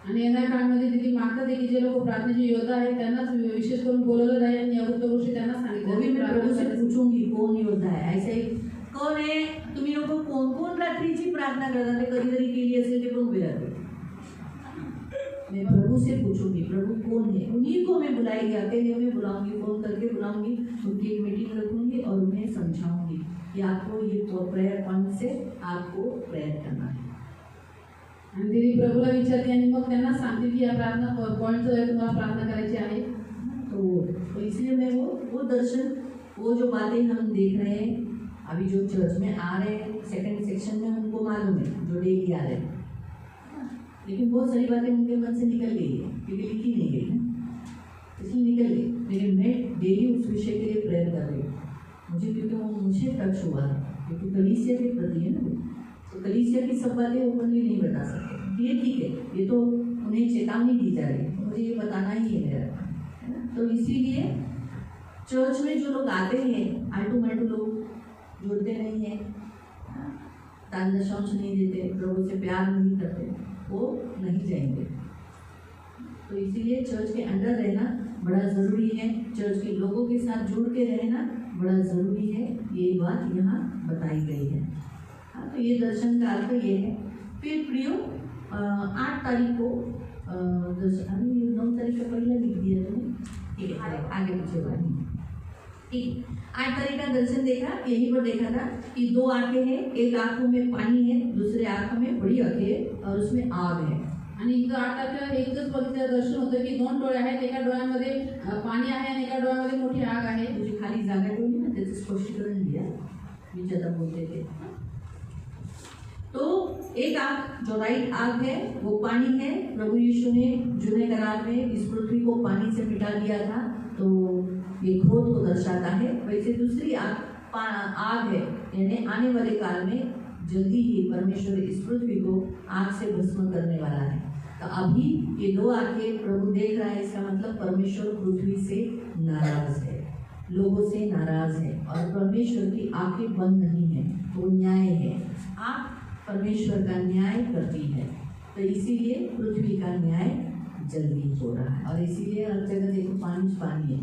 आणि येणाऱ्या काळामध्ये देखील मागतात की जे लोक प्रार्थनेचे योद्धा आहेत त्यांनाच विशेष करून बोलवलं जाईल आणि या गुप्त गोष्टी त्यांना वो भी मैं प्रभु से पूछूंगी कौन योद्धा है, ऐसे ही कौन है, तुम्ही लोक कोण कोण रात्रीची प्रार्थना करतात, ते कधी जरी केली असेल ते पण उभे राहते। मैं प्रभु से पूछूंगी प्रभु कौन है, उन्हीं को मैं बुलाएगी, अकेले में बुलाऊंगी, फोन करके बुलाऊंगी, उनकी एक मीटिंग रखूंगी और उन्हें समझाऊंगी कि आपको ये प्रेयर पॉइंट से आपको प्रेयर करना है। आणि देवी प्रभूला विचारते आणि मग त्यांना सांगते की या प्रार्थना पॉइंट जो आहे तुम्हाला प्रार्थना करायची आहे। तो इसलिए मैं वो दर्शन, वो जो बातें हम देख रहे हैं अभी जो चर्च में आ रहे हैं सेकंड सेक्शन में, उनको मालूम है जो डेली आ रहे हैं, लेकिन बहुत सारी बातें उनके मन से निकल गई है क्योंकि लिखी नहीं गई ना, इसलिए निकल गई। लेकिन मैं डेली उस विषय के लिए प्रेयर कर रही हूँ, मुझे क्योंकि वो मुझे टच हुआ है, क्योंकि कलीसिया के प्रति है ना, तो कलीसिया की सब बातें ओपनली नहीं बता सकते। ये ठीक है, ये तो उन्हें चेतावनी दी जा रही है, मुझे ये बताना ही है मेरा, है ना। तो इसीलिए चर्च में जो लोग आते हैं आल्टू माल्टू लोग जुड़ते नहीं हैं, दान दशांश नहीं देते, प्रभु से प्यार नहीं करते, वो नहीं जाएंगे। तो इसीलिए चर्च के अंदर रहना बड़ा ज़रूरी है, चर्च के लोगों के साथ जुड़ के रहना बड़ा ज़रूरी है, ये बात यहाँ बताई गई है। हाँ, तो ये दर्शन का अर्थ ये है। फिर प्रियो 8 तारीख को दर्शन, 9 तारीख का पहले लिख दिया तुमने, ठीक है, आगे पीछे बढ़ेंगे। ठीक, 8 तारीख का दर्शन देखा, यहीं पर देखा था कि 2 आंखें हैं, एक आंखों में पानी है, दूसरे आंखों में बड़ी आंखें है और उसमें आग है। आणि इथं 8 तारखेला एकच बघितलं दर्शन होतं की 2 डोळे आहेत, एका डोळ्यामध्ये पाणी आहे आणि एका डोळ्यामध्ये मोठी आग आहे। मुझे खाली जागा ठेवली ना, त्याचं स्पष्टीकरण दिया, मी ज्यादा बोलते थे। तो एक आग जो राइट आग है वो पानी है, प्रभु यीशु ने जूने करार में इस पृथ्वी को पानी से मिटा दिया था, तो ये क्रोध को दर्शाता है। वैसे दूसरी आग है, यानी आने वाले काल में जल्दी ही परमेश्वर इस पृथ्वी को आग से भस्म करने वाला है। तो अभी ये 2 आंखें प्रभु देख रहा है, इसका मतलब परमेश्वर पृथ्वी से नाराज है, लोगों से नाराज है, और परमेश्वर की आंखें बंद नहीं है, तो न्याय है, आग परमेश्वर का न्याय करती है। तो इसीलिए पृथ्वी का न्याय जल्दी हो रहा है, और इसीलिए हर जगह देखो पानी है,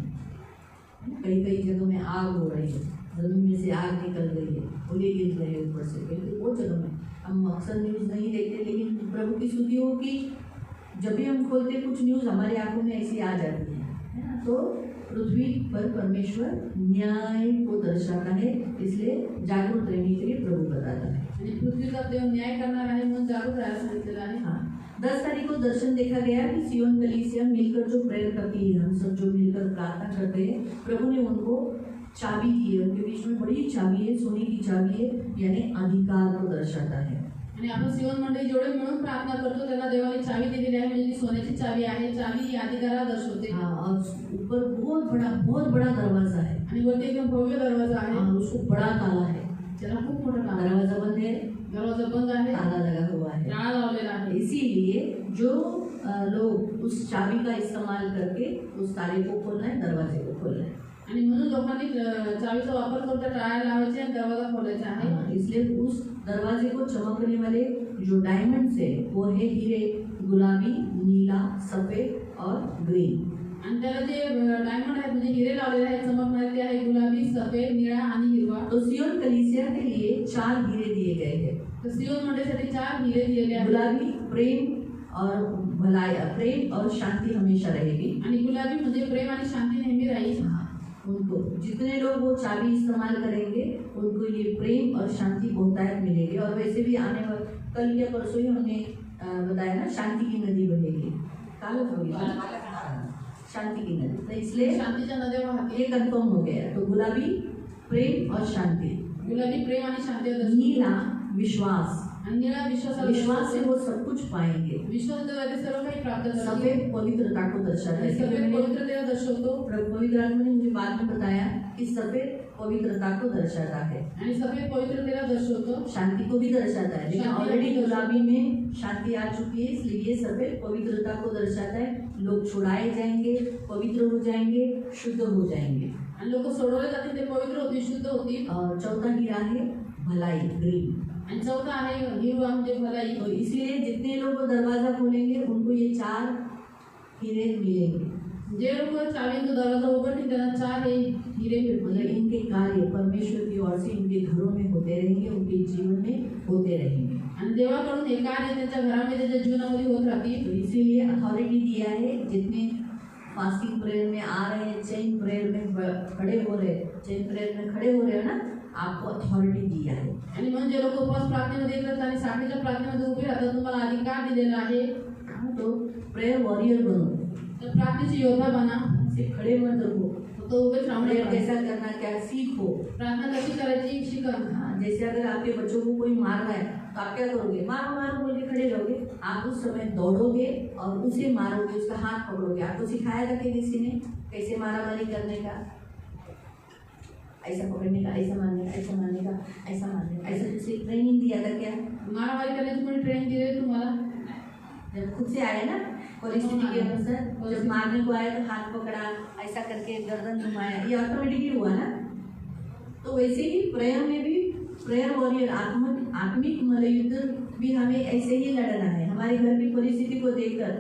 कई कई जगहों में आग हो रही है, जमीन में से आग निकल रही है, ओले गिर रहे हैं ऊपर से, कई वो जगह में हम अक्सर न्यूज़ नहीं देखते, लेकिन प्रभु की स्तुति हो कि जब भी हम खोलते कुछ न्यूज़ हमारी आंखों में ऐसी आ जाती है ना। तो पृथ्वी पर परमेश्वर न्याय को दर्शाता है, इसलिए जागरूक रहने के लिए प्रभु बताता है। आणि पृथ्वीचा देव न्याय करणार आहे म्हणून जागरूक राहायला सांगितलेलं आहे। हाँ, 10 तारीख को दर्शन देखा गया कि सियोन कलीसिया मिलकर जो प्रेयर करती है, हम सब जो मिलकर प्रार्थना करते हैं, प्रभु ने उनको चाबी दी है, उनके बीच में बड़ी चाबी है, सोने की चाबी है, यानी अधिकार को दर्शाता है। आणि आपण सियोन मंडळी जेवढे मिळून प्रार्थना करतो त्यांना देवाने चावी दिलेली आहे, म्हणजे सोन्याची चावी आहे, चावी ही अधिकाराला दर्शवते। हाँ, और ऊपर बहुत बड़ा दरवाजा है, आणि वरती एकदम भव्य दरवाजा आहे, हाँ, उसको बड़ा ताला है, त्याला खूप मोठा ताला आहे, दरवाजा बंद है, दरवाजा बंद आहे, ताला लगा हुआ है, ताळा लावलेला आहे। इसीलिए जो लोग उस चाबी का इस्तेमाल करके उस ताले को खोलना है, दरवाजे को खोलना है, आणि म्हणून लोकांनी चावीचा वापर करून त्या टाळ्या लावायच्या आणि दरवाजा खोलायचा आहे। इसलिए उस दरवाजे को चमकने वाले जो डायमंड्स है वो है हीरे, गुलाबी, नीला, सफेद और ग्रीन। आणि त्याला जे डायमंड आहेत म्हणजे हिरे लावलेले आहेत चमकणारे ते आहे गुलाबी, सफेद, निळा आणि हिरवा. तो सियोन कलीसिया के लिए 4 हीरे दिए गए हैं. तर सियोन मंडळीसाठी 4 हिरे दिलेले आहेत. गुलाबी प्रेम और भलाई, प्रेम और शांति हमेशा रहेगी. आणि गुलाबी म्हणजे प्रेम आणि शांती नेहमी राहील. उनको जितने लोग वो चाबी इस्तेमाल करेंगे उनको ये प्रेम और शांति बहुतायत मिलेगी. और वैसे भी आने वाले कल या परसों ही हमने बताया ना, शांति की नदी बहेगी. काल होगी शांति की नदी. तो इसलिए शांतीच्या नद्या वाहतील. ये कंफर्म हो गया. तो गुलाबी प्रेम और शांति, गुलाबी प्रेम आणि शांती, नीला विश्वास. आणि निळा विश्वास. विश्वास से वो सब कुछ पाएंगे. विश्वास द्वारे सर्व काही प्राप्त करतील. सफेद पवित्रता को दर्शाता है. सफेद पवित्रता दर्शवतो. पवित्र आत्मा ने मुझे बाद में बताया कि सफेद पवित्रता को दर्शाता है. आणि सफेद पवित्रतेला दर्शवतो. शांति को भी दर्शाता है. लेकिन ऑलरेडी गुलाबी में शांति आ चुकी है, इसलिए ये सफेद पवित्रता को दर्शाता है. लोग छुड़ाए जाएंगे, पवित्र हो जाएंगे, शुद्ध हो जाएंगे. आणि लोक सोडवले जातील, ते पवित्र होतील, शुद्ध होतील. और चौथा हीरा है भलाई, ग्रीन. आणि चौथा आहे हिरवा म्हणजे भलाई. तो इसीलिए जितने लोग दरवाजा खोलेंगे उनको ये 4 हीरे मिलेंगे. जे लोग चाबी तो दरवाजा उघडतील त्यांना 4 हे हिरे मतलब मिळतील. इनके कार्य परमेश्वर की ओर से इनके घरों में होते रहेंगे, उनके जीवन में होते रहेंगे. आणि देवाकडून हे कार्य त्यांच्या घरामध्ये त्यांच्या जीवनामध्ये होत राहतील. तो इसीलिए अथॉरिटी दिया है. जितने फास्टिंग प्रेयर में आ रहे हैं, चेन प्रेयर में खड़े हो रहे, चेन प्रेयर में खड़े हो रहे हो ना, आपको अथॉरिटी दिया है. आणि म्हणजे लोक उपवास प्रार्थनेमध्ये येतात आणि साखळीच्या प्रार्थनेमध्ये उभे राहतात, तुम्हाला अधिकार दिलेला आहे. तो प्रेयर वॉरियर बनो. तर प्रार्थनेचे योद्धा बना. से खड़े मत रहो. तो उभेच राहून प्रेयर कैसा करना क्या सीखो. प्रार्थना कशी करायची शिका. जैसे अगर आपके बच्चों को कोई मार रहा है तो आप क्या करोगे? मारो मारो बोल के खड़े रहोगे? आप उस समय दौड़ोगे और उसे मारोगे, उसका हाथ पकड़ोगे. आपको सिखाया था कि किसी ने कैसे मारामारी करने का? ऐसा पकड़ने का, ऐसा मारने का, ऐसा मारने का, ऐसा मारने का, ऐसा किसी ट्रेनिंग दिया था क्या? मारामारी करण्याची कोणी ट्रेनिंग दिली तुम्हाला? जब खुद से आए ना परिस्थिति के अनुसार, जब मारने को आए तो हाथ पकड़ा, ऐसा करके गर्दन घुमाया, ये ऑटोमेटिकली हुआ ना. तो वैसे ही प्रेयर में भी प्रेयर वॉरियर आत्मिक मल्लयुद्ध भी हमें ऐसे ही लड़ना है. हमारे घर की परिस्थिति को देखकर,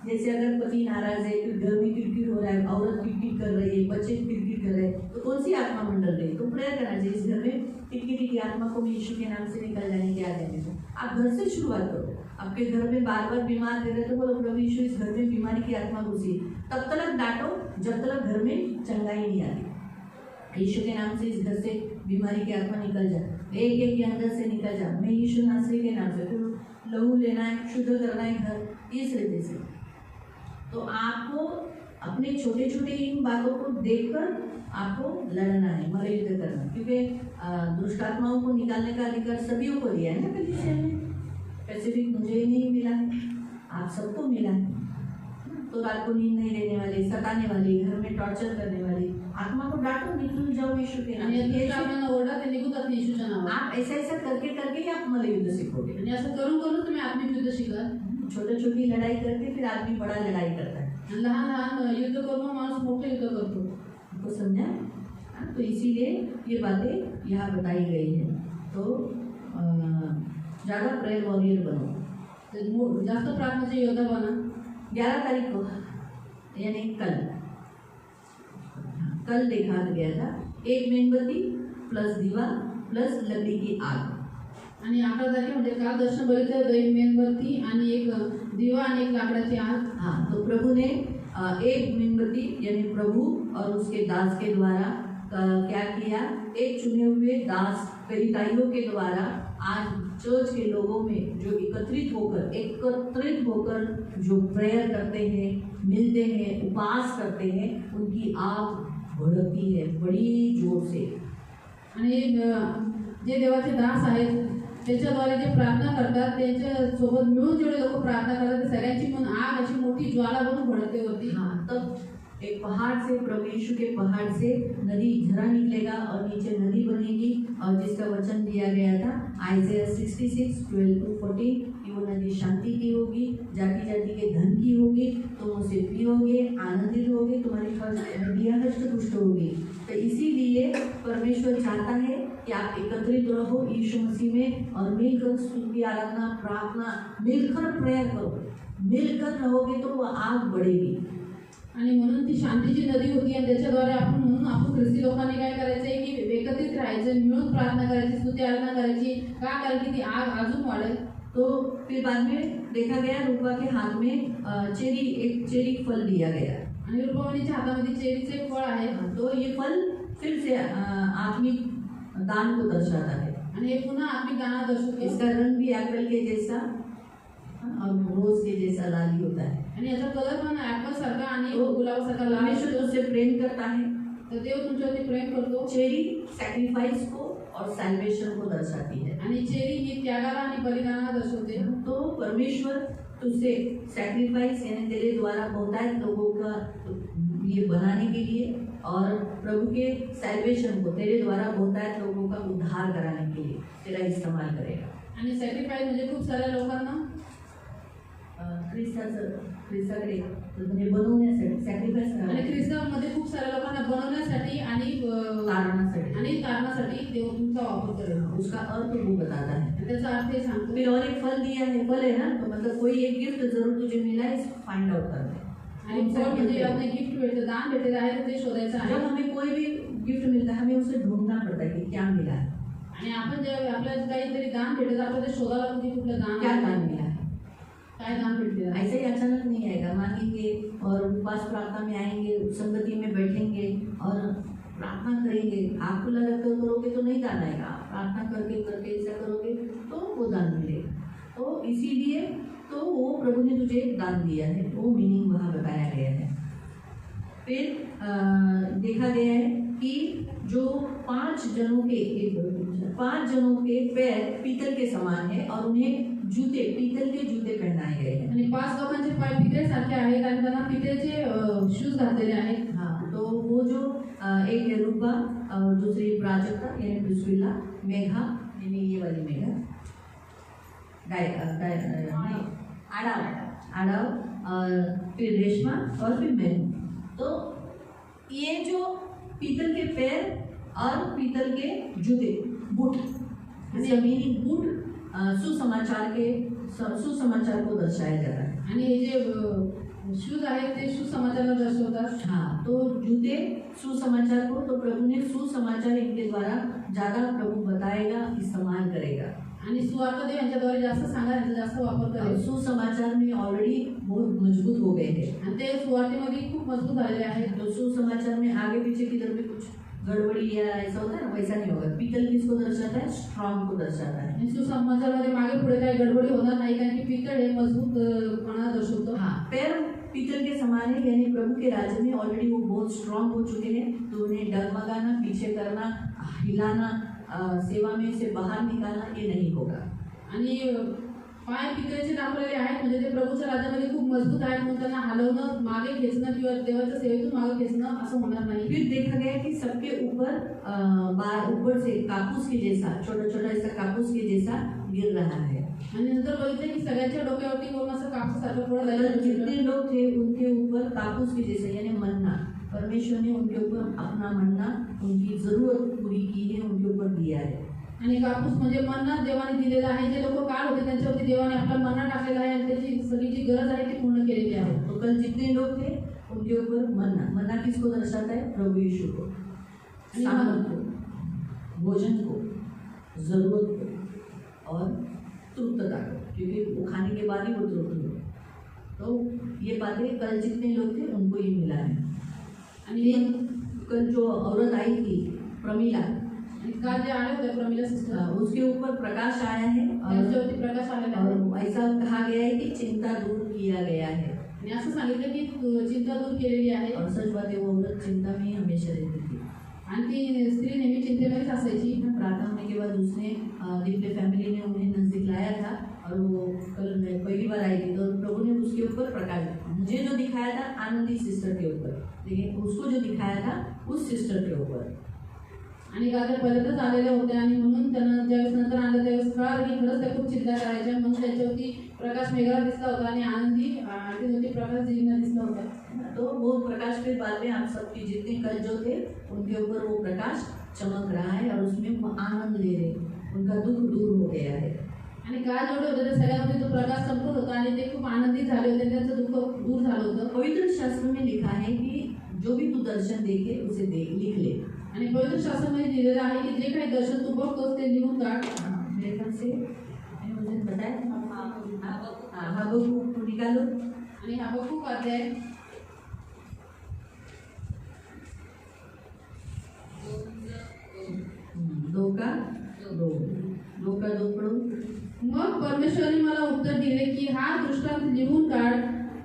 जैसे अगर पति नाराज है, फिर घर में किरकिर हो रहा है, औरत किरकिर कर रही है, बच्चे किरकिर कर रहे हैं, तो कौन सी आत्मा मंडल रही है? तो प्रेयर करना चाहिए. इस घर में किरकिरी की आत्मा को यीशु के नाम से निकल जाने की आज्ञा देते. आप घर से शुरुआत करो. आपके घर में बार बार बीमार रह रहे तो बोलो प्रभु यीशु इस घर में बीमारी की आत्मा घुसी. तब तक डांटो जब तक घर में चंगाई नहीं आती. यीशु के नाम से इस घर से बीमारी की आत्मा निकल जा, एक एक के अंदर से निकल जा. मैं यीशु नासरी के नाम से. फिर लहू लेना है, शुद्ध करना है घर, इस रीति से. तो आपको अपने छोटे छोटे इन बातों को देखकर आपको लड़ना है, मल्लयुद्ध करना. क्योंकि दुष्टात्माओं को निकालने का अधिकार सभी को दिया है ना कलीसिया में. स्पेसिफिक मुझे ही नहीं मिला है, आप सबको मिला है. तो रात को नींद नहीं देने वाले, सताने वाले, घर में टॉर्चर करने वाले आत्मा को डांटो, निकल जाओ यीशु के नाम से. ओरडा ते निघून येशूच्या नावात. आप ऐसा ऐसा करके करके ही आप मल्लयुद्ध सीखोगे. आणि असं करून करून तुम्ही आत्मिक युद्ध शिका. छोटी छोटी लड़ाई करके फिर आदमी बड़ा लड़ाई करता है. आणि लहान लहान युद्ध करून माणूस मोठं युद्ध करतो. आपको समझा? तो इसीलिए ये बातें यहाँ बताई गई है. तो ज़्यादा प्रेयर वॉरियर बनो. तर जास्त प्रार्थनेचे योद्धा बना. 11 तारीख को यानी कल देखा गया था 1 मेणबत्ती प्लस दीवा प्लस लकड़ी की आग. आणि 11 तारीख म्हणजे काल दर्शन बघितलं, 2 मेणबत्ती आणि 1 दिवा आणि 1 लाकडाची आग. हाँ, तो प्रभु ने 1 मेणबत्ती यानी प्रभु और उसके दास के द्वारा क्या किया? एक चुने हुए दास परिताइयों के द्वारा आज चर्च के लोगों में जो एकत्रित होकर जो प्रेयर करते हैं, मिलते हैं, उपवास करते हैं, उनकी आग भड़कती है बड़ी जोर से. आणि जे देवाचे दास आहेत त्याच्याद्वारे जे प्रार्थना करतात त्यांच्या सोबत मिळून जेवढे लोक प्रार्थना करतात ते सगळ्यांची म्हणून आग अशी मोठी ज्वाला बनून भडकते वरती. हाँ, तब एक पहाड़ से, प्रभु यीशु के पहाड़ से नदी झरा निकलेगा और नीचे नदी बनेगी. और जिसका वचन दिया गया था आइज़ाया 66:12-14 कि वो नदी शांति की होगी, जाति जाति के धन की होगी, तुम उसे पियोगे, आनंदित होगे, तुम्हारी हड्डियाँ हष्ट-पुष्ट होगी. तो इसीलिए परमेश्वर चाहता है कि आप एकत्रित रहो यीशु मसीह में और मिलकर स्तुति, आराधना, प्रार्थना, मिलकर प्रेयर करो. मिलकर रहोगे तो वह आग बढ़ेगी. आणि म्हणून ती शांतीची नदी होती आणि त्याच्याद्वारे आपण ख्रिस्ती लोकांनी काय करायचंय की एकत्रित राहायचं, मिळून प्रार्थना करायची, स्तुती आराधना करायची, का कारण की ती आग अजून वाढेल. तो फिर बाद में देखा गया रूपा के हाथ में एक चेरी फल दिया गया. आणि रुक्मिणीच्या हातामध्ये चेरीचे फळ आहे. तो ये फल फिर से आत्मिक दान को दर्शाता है. आणि हे पुन्हा आत्मिक दान दर्शवतो. इसका रंग भी एप्पल के जैसा और रोज के जैसा लाली होता है. आणि याचा कलर पण ऍपल सारखा आणि गुलाबासारखा लाल परमेश्वर असतो. तुझसे प्रेम करता है. तर देव तुमच्यावरती प्रेम करतो. चेरी सैक्रिफाइस को और सैल्वेशन को दर्शाती है. आणि चेरी ही त्यागाला आणि बलिदानाला दर्शवते. तो परमेश्वर तुझसे सैक्रिफाइस यानी तेरे द्वारा बहुतायत लोगों का ये बनाने के लिए और प्रभु के सैल्वेशन को तेरे द्वारा बहुतायत लोगों का उद्धार कराने के लिए तेरा इस्तेमाल करेगा. आणि सॅक्रिफाईस म्हणजे खूप साऱ्या लोकांना ख्रिस्ताकडे म्हणजे बनवण्यासाठी सॅक्रिफाइस आणि करायला ख्रिस्तामध्ये खूप साऱ्या लोकांना बनवण्यासाठी आणि तारणासाठी देव तुमचा वापर करेल. उसका अर्थ वो बताता है. त्याचा अर्थ हे सांगतो. फिर और एक फल दिया है. फल है ना, तो मतलब कोई एक गिफ्ट जरूर तुझे मिला है, इसको फाइंड आउट करना है. आणि फळ म्हणजे आपले गिफ्ट भेटतं, दान भेटलेलं आहे तर ते शोधायचं आहे. जब हमें कोई भी गिफ्ट मिलता है हमें उसे ढूंढना पड़ता है कि क्या मिला है, आणि आपण जेव्हा आपल्याला काहीतरी दान भेटत आपण ते शोधायला लागतो की कुठलं दान क्या आहे, दान मिला है. काय दान भेटलेलं आहे. ऐसे ही अचानक नहीं आएगा. मांगेंगे और उपवास प्रार्थना में आएंगे, संगति में बैठेंगे और प्रार्थना करेंगे. आप खुला रखकर करोगे तो नहीं दान आएगा. आप प्रार्थना करके करके ऐसा करोगे तो वो दान मिलेगा. तो इसीलिए तो वो प्रभु ने तुझे एक दान दिया है, वो मीनिंग वहाँ बताया गया है. फिर देखा गया है कि जो 5 जनों के पैर पीतल के समान है और उन्हें जूते पीतल के जूते पहनाए गए हैं. आणि 5 लोकांचे पाय पितळेसारखे आहेत आणि त्यांना पितळेचे शूज घातलेले आहेत. हाँ, तो वो जो एक है रूपा और दूसरी प्राजक्ता यानी प्रिस्किल्ला, मेघा यानी ये वाली मेघा, आड़ाव और फिर रेशमा और फिर मेनू. तो ये जो पीतल के पैर और पीतल के जूते बूट, जमीनी बूट सुसमाचार को दर्शाया जाता है. आणि हे जे शूज आहेत ते सुसमाचाराला दर्शवतात. हाँ, तो जूते सुसमाचार को, तो प्रभु ने सुसमाचार इनके द्वारा ज़्यादा प्रभु बताएगा, इस्तेमाल करेगा. आणि सुवार्ता देव यांच्याद्वारे जास्त सांगा, यांचा जास्त वापर करेल. सुसमाचार में ऑलरेडी बहुत मजबूत हो गए हैं आणि ते सुवार्तेमध्ये खूप मजबूत झालेले आहेत. तो सुसमाचार में आगे पीछे किधर भी कुछ गड़बड़ी या ऐसा होता है ना, वैसा नहीं होगा. पीतल किसको दर्शाता है? स्ट्रॉन्ग को दर्शाता है. आणि सुसमाचारामध्ये मागे पुढे काही गडबडी होणार नाही, कारण की पितळ हे मजबूतपणा दर्शवतो. हाँ, पैर पीतल के समान है यानी प्रभु के राज्य में ऑलरेडी वो बहुत स्ट्रॉन्ग हो चुके हैं. तो उन्हें डगमगाना, पीछे करना, हिलाना, सेवा में से बाहर निकालना ये नहीं होगा. आणि पाय पितळेचे दाखवलेले आहेत म्हणजे ते प्रभूच्या राज्यामध्ये खूप मजबूत आहेत, म्हणून त्यांना हलवणं, मागे खेचणं किंवा देवाच्या सेवेतून मागे खेचणं असं होणार नाही. फिर देखा गया कि सबके ऊपर से कापूस के जैसा छोटा छोटा ऐसा कापूस के जैसा गिर रहा है. आणि नंतर बघितलं की सगळ्यांच्या डोक्यावरती वरून असं कापूस सारखं पडत आहे. जितने लोग थे उनके ऊपर कापूस के जैसे यानी मन्ना, परमेश्वर ने उनके ऊपर अपना मन्ना, उनकी जरूरत पूरी की है, उनके ऊपर दिया है. आणि कापूस म्हणजे मन्ना देवाने दिलेला आहे. जे लोक काळ होते त्यांच्यावरती देवाने आपला मन्ना टाकलेला आहे आणि त्याची सगळी जी गरज आहे ती पूर्ण केलेली आहे. तो कल जितने लोग थे उनके ऊपर मन्ना किसको दर्शाता है? प्रभु यीशु को, सामर्थ को, भोजन को, जरूरत को और तृप्तता को, क्योंकि वो खाने के बाद ही वो तृप्त हुए. तो ये बातें कल जितने लोग थे उनको ये मिला है. आणि कल जो औरत आई थी प्रमीला, काल जे आले होते प्रमिला सिस्टर, उसके ऊपर प्रकाश आया है त्यांच्यावरती प्रकाश आलेला आहे. और ऐसा कहा गया है कि चिंता दूर किया गया है. आणि असं सांगितलं की चिंता दूर केलेली आहे. और सच बात है, वो औरत चिंता में ही हमेशा रहती थी. आणि ती स्त्री नेहमी चिंतेमध्येच असायची. प्रार्थना होने के बाद उसने दिव्य फैमिली ने उन्हें नजदीक लाया था और वो कल मैं पहली बार आई थी तो प्रभु ने उसके ऊपर प्रकाश, मुझे जो दिखाया था आनंदी सिस्टर के ऊपर, लेकिन उसको जो दिखाया था उस सिस्टर के ऊपर. आणि काल त्या पहिल्यांदाच आलेल्या होत्या आणि म्हणून त्यांना ज्यावेळेस नंतर आलं त्यावेळेस कळालं की खरंच त्या खूप चिंता करायच्या. म्हणून त्यांच्यावरती प्रकाश मेघाला दिसला होता आणि आनंदी आरतीवरती प्रकाश जीवना दिसला होता. तो वो प्रकाश फिर बाद में आप सबके जितने कल जो थे उनके ऊपर वो प्रकाश चमक रहा है और उसमें वो आनंद ले रहे, उनका दुख दूर हो गया है. आणि काळ जेवढे होते ते सगळ्यामध्ये तो प्रकाश संपूर्ण होता आणि ते खूप आनंदित झाले होते, त्यांचं दुःख दूर झालं होतं. पवित्र शास्त्र में लिखा है कि जो भी तू दर्शन देखे उसे लिख ले. आणि पवित्र शास्त्रामध्ये लिहिलेलं आहे की जे काही दर्शन तू बघतोस ते लिहून काढ. मेरे ख्याल से मुझे बताया हबक्कुक निकालो. आणि हबक्कुक अध्याय 2:2 पढो. मग परमेश्वराने मला उत्तर दिले की हा दृष्टांत लिहून काढ,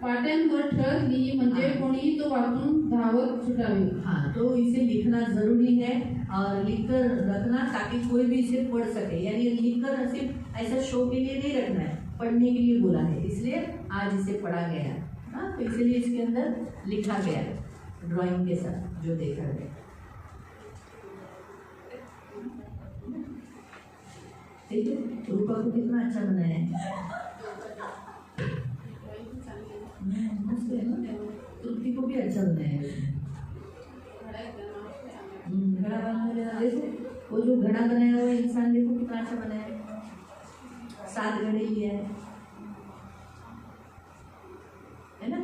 पाट्यांवर ठळक लिही, म्हणजे कोणीही तो वाचून धावत सुटावे. हाँ, तो इसे लिखना जरूरी है और लिखकर रखना ताकि कोई भी इसे पढ़ सके. यानी लिखकर सिर्फ ऐसा शो के लिए नहीं रखना है, पढ़ने के लिए बोला है, इसलिए आज इसे पढ़ा गया. हाँ, तो इसलिए इसके अंदर लिखा गया ड्राइंग के साथ जो देखा गया. ठीक है, रूपा को कितना अच्छा बनाया है. मस्त है ना. तृप्ति को भी अच्छा बनाया है. घड़ा बनाया, देखो वो जो घड़ा बनाया हुआ इंसान देखो कितना अच्छा बनाया है. 7 घड़े लिया है ना.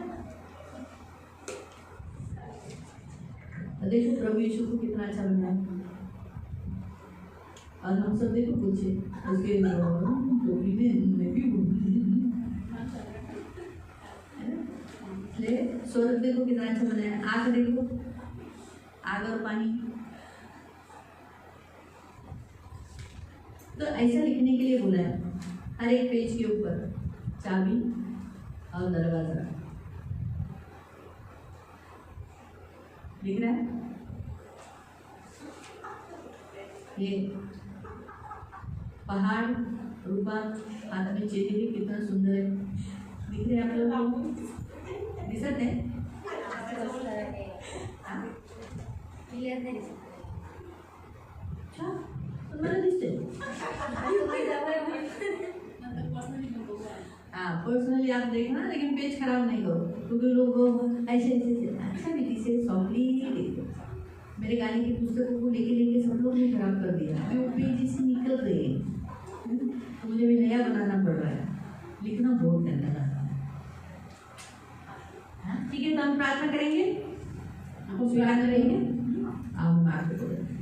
देखो प्रभु यीशु को कितना अच्छा बनाया. और हम सब देखो पूछे उसके टोपी में भी स्वर्ग देखो कितना अच्छा बनाया. आग देखो, आग और पानी. तो ऐसा लिखने के लिए बोला है. हर एक पेज के ऊपर चाबी और दरवाजा लिख रहा है. ये पहाड़ रूपा हाथ में चेरी भी कितना सुंदर है. दिख रहे आप लोग? दिसत है. अच्छा, तुम्हाला दिसते. हाँ, पर्सनली आप देखना, लेकिन पेज खराब नहीं करो, क्योंकि लोग ऐसे अच्छा विधि से सॉफ्टली देखते. मेरे गाने की पुस्तकों को लेके सब लोग ने खराब कर दिया. अभी वो पेज से निकल रहे हैं, तो मुझे भी नया बनाना पड़ रहा है. लिखना बहुत गंदा है. ठीक है, तो हम प्रार्थना करेंगे, हम स्वीकार करेंगे. हम आगे बढ़ेंगे.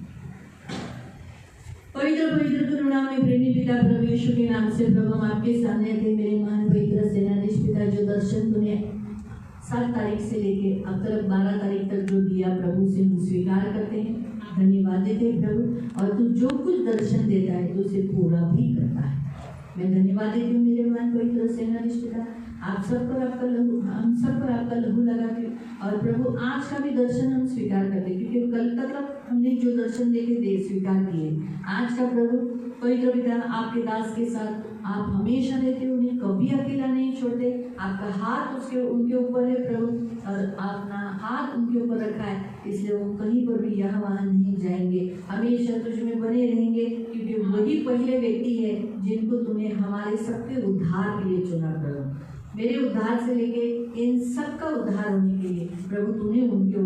पवित्र पवित्र करुणामय प्रेमी पिता प्रभु यीशु के नाम से प्रभु हम आपके सामने थे. मेरे महान पवित्र सेनाधीश पिता, जो दर्शन तूने 7 तारीख से लेके अब तक 12 तारीख तक जो दिया प्रभु, से हम स्वीकार करते हैं. धन्यवाद देते हैं प्रभु. और तू जो कुछ दर्शन देता है तो उसे पूरा भी करता है. मैं धन्यवाद देती हूँ मेरे महान पवित्र सेनाधीश पिता. आप सब पर आपका लहू, हम सब पर आपका लहू लगाते हैं. और प्रभु आज का भी दर्शन हम स्वीकार करते हैं, क्योंकि कल तक हमने जो दर्शन देखे स्वीकार किए. आज का प्रभु पवित्र पिता आपके दास के साथ आप हमेशा रहते हो, उन्हें कभी अकेला नहीं छोड़ते. आपका हाथ उनके ऊपर है प्रभु, और अपना हाथ उनके ऊपर रखा है, इसलिए वो कहीं पर भी यहाँ वहाँ नहीं जाएंगे. हमेशा तुझ में बने रहेंगे, क्योंकि वही पहले व्यक्ति है जिनको तूने हमारे सबके उद्धार के लिए चुना प्रभु. मेरे उद्धार से लेके इन सब का उद्धार होने के लिए प्रभु तूने उनके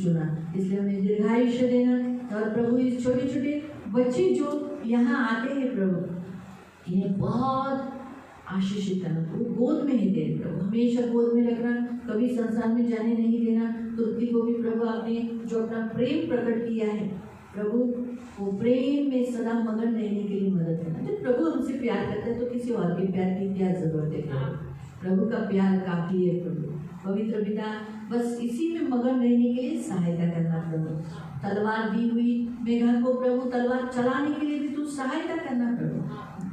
चुना. इसलिए उन्हें दीर्घायुष्य देना. और प्रभु इस छोटे छोटे बच्चे जो यहाँ आते हैं प्रभु, इन्हें बहुत आशीषित करना. तो गोद में ही दे प्रभु, हमेशा गोद में रखना, कभी संसार में जाने नहीं देना. तुलसी को भी प्रभु आपने जो अपना प्रेम प्रकट किया है प्रभु, वो प्रेम में सदा मगन रहने के लिए मदद करना. जब प्रभु हमसे प्यार करते हैं तो किसी और के प्यार की क्या जरूरत है प्रभु. प्रभु का प्यार काफी है प्रभु. पवित्र पिता, बस इसी में मगन रहने के लिए सहायता करना प्रभु. तलवार दी हुई मेघा को प्रभु तलवार चलाने के लिए भी तू सहायता करना प्रभु.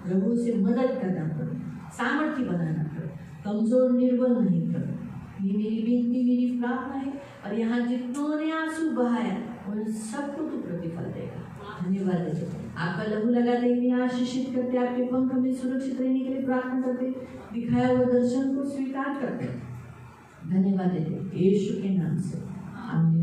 प्रभु से मदद करना प्रभु, सामर्थ्य बनाना प्रभु, कमजोर निर्बल नहीं प्रभु. ये मेरी विनती, मेरी प्रार्थना है. और यहाँ जितनों ने आंसू बहाया उन सबको तू प्रतिफल देगा. धन्यवाद देते, आपका लहू लगाते हुए आशीषित करते, आपके पंख में सुरक्षित रहने के लिए प्रार्थना करते, दिखाया हुआ दर्शन को स्वीकार करते. धन्यवाद देते यीशु के नाम से, आमीन.